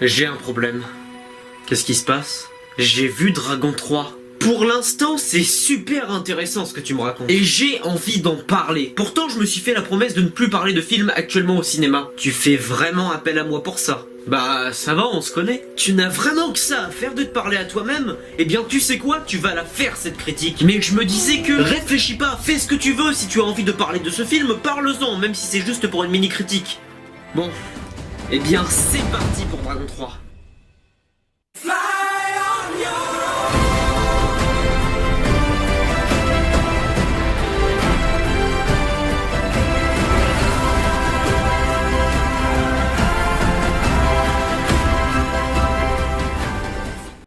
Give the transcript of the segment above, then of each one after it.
J'ai un problème. Qu'est-ce qui se passe? J'ai vu Dragon 3. Pour l'instant, c'est super intéressant ce que tu me racontes. Et j'ai envie d'en parler. Pourtant, je me suis fait la promesse de ne plus parler de films actuellement au cinéma. Tu fais vraiment appel à moi pour ça? Bah, ça va, on se connaît. Tu n'as vraiment que ça à faire de te parler à toi-même? Eh bien, tu sais quoi? Tu vas la faire, cette critique. Mais je me disais que... Réfléchis pas, fais ce que tu veux. Si tu as envie de parler de ce film, parle-en, même si c'est juste pour une mini-critique. Bon. Eh bien, c'est parti pour Dragon 3.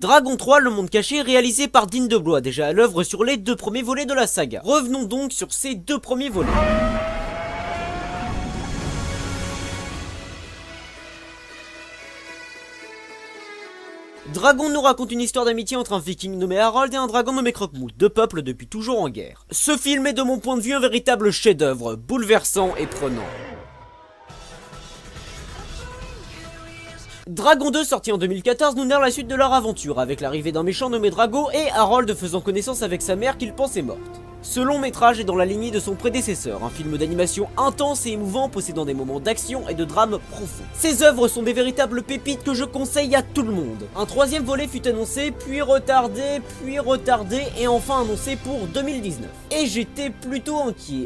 Dragon 3, le monde caché, réalisé par Dean DeBlois, déjà à l'œuvre sur les 2 premiers volets de la saga. Revenons donc sur ces 2 premiers volets. Dragon nous raconte une histoire d'amitié entre un viking nommé Harold et un dragon nommé Croque-Mou, 2 peuples depuis toujours en guerre. Ce film est de mon point de vue un véritable chef-d'œuvre, bouleversant et prenant. Dragon 2, sorti en 2014, nous narre la suite de leur aventure, avec l'arrivée d'un méchant nommé Drago et Harold faisant connaissance avec sa mère qu'il pensait morte. Ce long métrage est dans la lignée de son prédécesseur, un film d'animation intense et émouvant possédant des moments d'action et de drame profond. Ces œuvres sont des véritables pépites que je conseille à tout le monde. Un 3e volet fut annoncé, puis retardé et enfin annoncé pour 2019. Et j'étais plutôt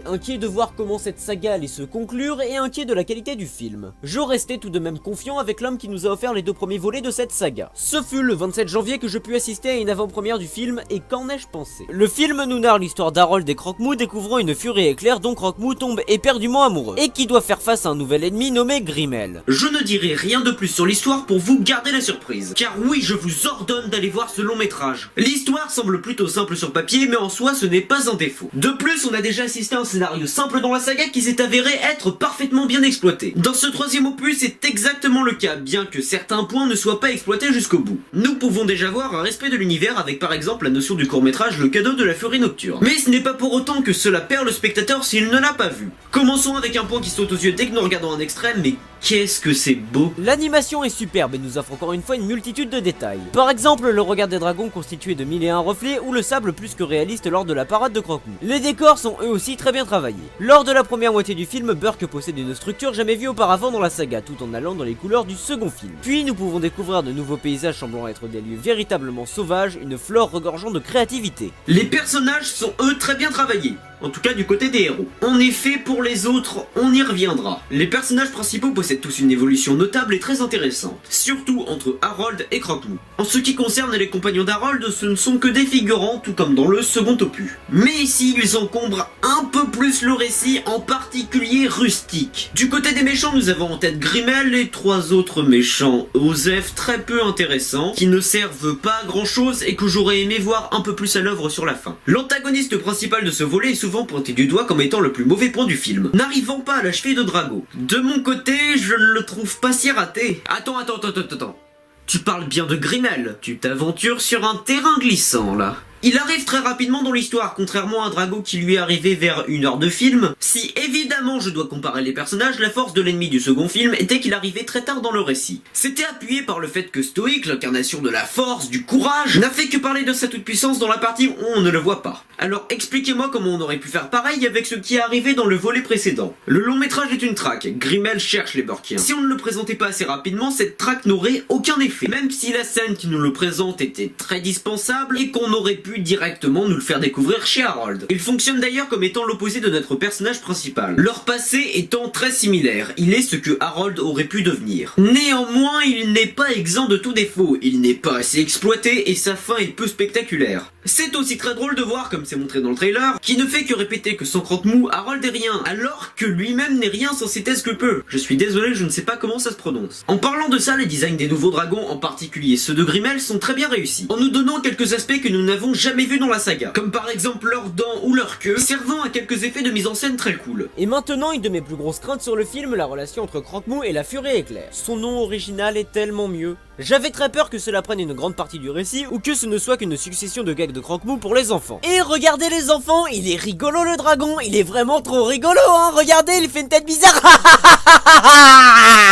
inquiet de voir comment cette saga allait se conclure et inquiet de la qualité du film. Je restais tout de même confiant avec l'homme qui nous a offert les 2 premiers volets de cette saga. Ce fut le 27 janvier que je pus assister à une avant-première du film et qu'en ai-je pensé? Le film nous narre l'histoire Harold et Croque-Mou découvrant une furie éclair dont Croque-Mou tombe éperdument amoureux et qui doit faire face à un nouvel ennemi nommé Grimmel. Je ne dirai rien de plus sur l'histoire pour vous garder la surprise, car oui, je vous ordonne d'aller voir ce long métrage. L'histoire semble plutôt simple sur papier, mais en soi ce n'est pas un défaut. De plus, on a déjà assisté à un scénario simple dans la saga qui s'est avéré être parfaitement bien exploité. Dans ce 3e opus, c'est exactement le cas, bien que certains points ne soient pas exploités jusqu'au bout. Nous pouvons déjà voir un respect de l'univers avec par exemple la notion du court-métrage Le cadeau de la furie nocturne. Mais ce n'est pas pour autant que cela perd le spectateur s'il ne l'a pas vu. Commençons avec un point qui saute aux yeux dès que nous regardons un extrait, mais qu'est-ce que c'est beau! L'animation est superbe et nous offre encore une fois une multitude de détails. Par exemple, le regard des dragons constitué de 1001 reflets ou le sable plus que réaliste lors de la parade de Croque-Mou. Les décors sont eux aussi très bien travaillés. Lors de la première moitié du film, Burke possède une structure jamais vue auparavant dans la saga, tout en allant dans les couleurs du second film. Puis nous pouvons découvrir de nouveaux paysages semblant être des lieux véritablement sauvages, une flore regorgeant de créativité. Les personnages sont eux très bien travaillés. En tout cas du côté des héros. En effet, pour les autres, on y reviendra. Les personnages principaux possèdent tous une évolution notable et très intéressante, surtout entre Harold et Croque-Mou. En ce qui concerne les compagnons d'Harold, ce ne sont que des figurants, tout comme dans le second opus. Mais ici, ils encombrent un peu plus le récit, en particulier rustique. Du côté des méchants, nous avons en tête Grimmel et 3 autres méchants, Osef très peu intéressants, qui ne servent pas à grand chose et que j'aurais aimé voir un peu plus à l'œuvre sur la fin. L'antagoniste principal de ce volet est souvent pointé du doigt comme étant le plus mauvais point du film, n'arrivant pas à la cheville de Drago. De mon côté, je ne le trouve pas si raté. Attends. Tu parles bien de Grimmel. Tu t'aventures sur un terrain glissant, là. Il arrive très rapidement dans l'histoire, contrairement à Drago qui lui est arrivé vers 1 heure de film. Si évidemment je dois comparer les personnages, la force de l'ennemi du second film était qu'il arrivait très tard dans le récit. C'était appuyé par le fait que Stoïque, l'incarnation de la force, du courage, n'a fait que parler de sa toute-puissance dans la partie où on ne le voit pas. Alors expliquez-moi comment on aurait pu faire pareil avec ce qui est arrivé dans le volet précédent. Le long métrage est une traque, Grimmel cherche les Burkiens. Si on ne le présentait pas assez rapidement, cette traque n'aurait aucun effet. Même si la scène qui nous le présente était très dispensable et qu'on aurait pu directement nous le faire découvrir chez Harold. Il fonctionne d'ailleurs comme étant l'opposé de notre personnage principal. Leur passé étant très similaire, il est ce que Harold aurait pu devenir. Néanmoins, il n'est pas exempt de tout défaut, il n'est pas assez exploité et sa fin est peu spectaculaire. C'est aussi très drôle de voir, comme c'est montré dans le trailer, qui ne fait que répéter que sans Croque-Mou, Harold est rien, alors que lui-même n'est rien sans ses thèses que peu. Je suis désolé, je ne sais pas comment ça se prononce. En parlant de ça, les designs des nouveaux dragons, en particulier ceux de Grimmel, sont très bien réussis, en nous donnant quelques aspects que nous n'avons jamais vus dans la saga, comme par exemple leurs dents ou leur queue, servant à quelques effets de mise en scène très cool. Et maintenant, une de mes plus grosses craintes sur le film, la relation entre Croque-Mou et la Furie Éclair. Son nom original est tellement mieux. J'avais très peur que cela prenne une grande partie du récit ou que ce ne soit qu'une succession de gags de Croque-Mou pour les enfants. Et regardez les enfants, il est rigolo le dragon, il est vraiment trop rigolo hein, regardez, il fait une tête bizarre.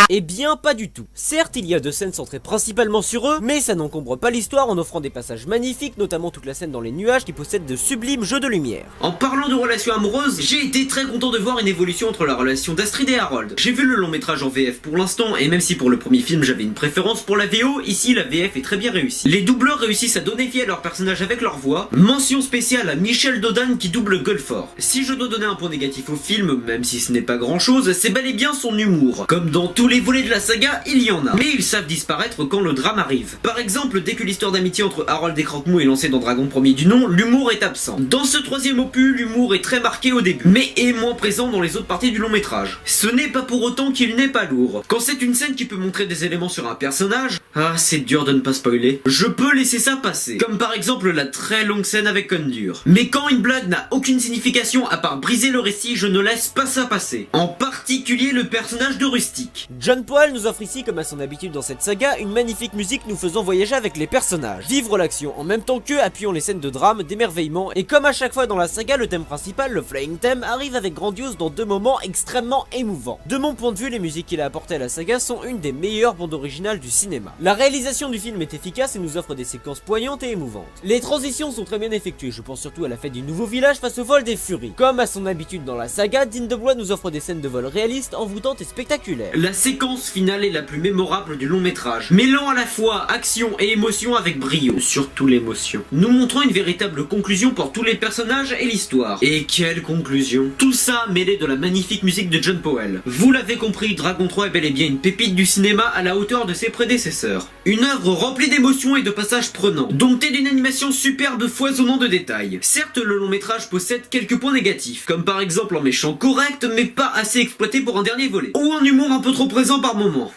Et Eh bien pas du tout. Certes il y a 2 scènes centrées principalement sur eux, mais ça n'encombre pas l'histoire en offrant des passages magnifiques, notamment toute la scène dans les nuages qui possède de sublimes jeux de lumière. En parlant de relations amoureuses, j'ai été très content de voir une évolution entre la relation d'Astrid et Harold. J'ai vu le long métrage en VF pour l'instant, et même si pour le premier film j'avais une préférence pour la VO, ici la VF est très bien réussie. Les doubleurs réussissent à donner vie à leur personnage avec leur voix. Mention spéciale à Michel Dodan qui double Gullford. Si je dois donner un point négatif au film, même si ce n'est pas grand chose, c'est bel et bien son humour. Comme dans tous les volets de la saga, il y en a. Mais ils savent disparaître quand le drame arrive. Par exemple, dès que l'histoire d'amitié entre Harold et Croque-Mou est lancée dans Dragon premier du nom, l'humour est absent. Dans ce troisième opus, l'humour est très marqué au début, mais est moins présent dans les autres parties du long métrage. Ce n'est pas pour autant qu'il n'est pas lourd. Quand c'est une scène qui peut montrer des éléments sur un personnage, c'est dur de ne pas spoiler, je peux laisser ça passer. Comme par exemple la très longue scène avec Kondur. Mais quand une blague n'a aucune signification à part briser le récit, je ne laisse pas ça passer. En particulier le personnage de Rustic. John Powell nous offre ici, comme à son habitude dans cette saga, une magnifique musique nous faisant voyager avec les personnages, vivre l'action en même temps qu'eux, appuyant les scènes de drame, d'émerveillement, et comme à chaque fois dans la saga, le thème principal, le Flying Theme, arrive avec grandiose dans 2 moments extrêmement émouvants. De mon point de vue, les musiques qu'il a apportées à la saga sont une des meilleures bandes originales du cinéma. La réalisation du film est efficace et nous offre des séquences poignantes et émouvantes. Les transitions sont très bien effectuées, je pense surtout à la fête du nouveau village face au vol des Furies. Comme à son habitude dans la saga, Dean DeBlois nous offre des scènes de vol réalistes, envoûtantes et spectaculaires. La séquence finale est la plus mémorable du long métrage, mêlant à la fois action et émotion avec brio, surtout l'émotion. Nous montrons une véritable conclusion pour tous les personnages et l'histoire. Et quelle conclusion! Tout ça mêlé de la magnifique musique de John Powell. Vous l'avez compris, Dragon 3 est bel et bien une pépite du cinéma à la hauteur de ses prédécesseurs. Une œuvre remplie d'émotions et de passages prenants, domptée d'une animation superbe foisonnant de détails. Certes, le long métrage possède quelques points négatifs, comme par exemple un méchant correct mais pas assez exploité pour un dernier volet, ou un humour un peu trop présent par moments.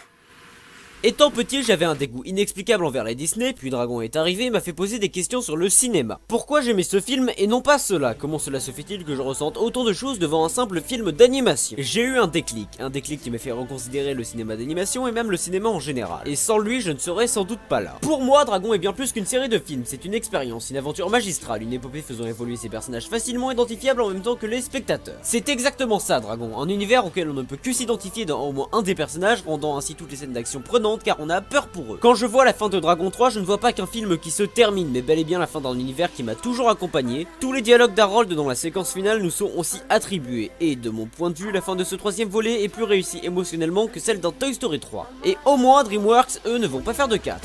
Étant petit, j'avais un dégoût inexplicable envers les Disney, puis Dragon est arrivé et m'a fait poser des questions sur le cinéma. Pourquoi j'aimais ce film et non pas cela? Comment cela se fait-il que je ressente autant de choses devant un simple film d'animation? J'ai eu un déclic qui m'a fait reconsidérer le cinéma d'animation et même le cinéma en général. Et sans lui, je ne serais sans doute pas là. Pour moi, Dragon est bien plus qu'une série de films, c'est une expérience, une aventure magistrale, une épopée faisant évoluer ses personnages facilement identifiables en même temps que les spectateurs. C'est exactement ça, Dragon, un univers auquel on ne peut que s'identifier dans au moins un des personnages, rendant ainsi toutes les scènes d'action prenantes car on a peur pour eux. Quand je vois la fin de Dragon 3, je ne vois pas qu'un film qui se termine, mais bel et bien la fin d'un univers qui m'a toujours accompagné. Tous les dialogues d'Harold dans la séquence finale nous sont aussi attribués, et de mon point de vue, la fin de ce troisième volet est plus réussie émotionnellement que celle d'un Toy Story 3. Et au moins, DreamWorks, eux, ne vont pas faire de 4.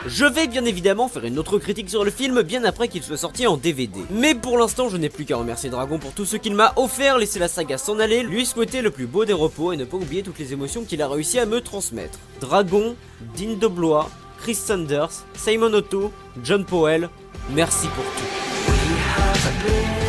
Je vais bien évidemment faire une autre critique sur le film bien après qu'il soit sorti en DVD. Mais pour l'instant, je n'ai plus qu'à remercier Dragon pour tout ce qu'il m'a offert, laisser la saga s'en aller, lui souhaiter le plus beau des repos et ne pas oublier toutes les émotions qu'il a réussi à me transmettre. Dragon, Dean DeBlois, Chris Sanders, Simon Otto, John Powell, merci pour tout.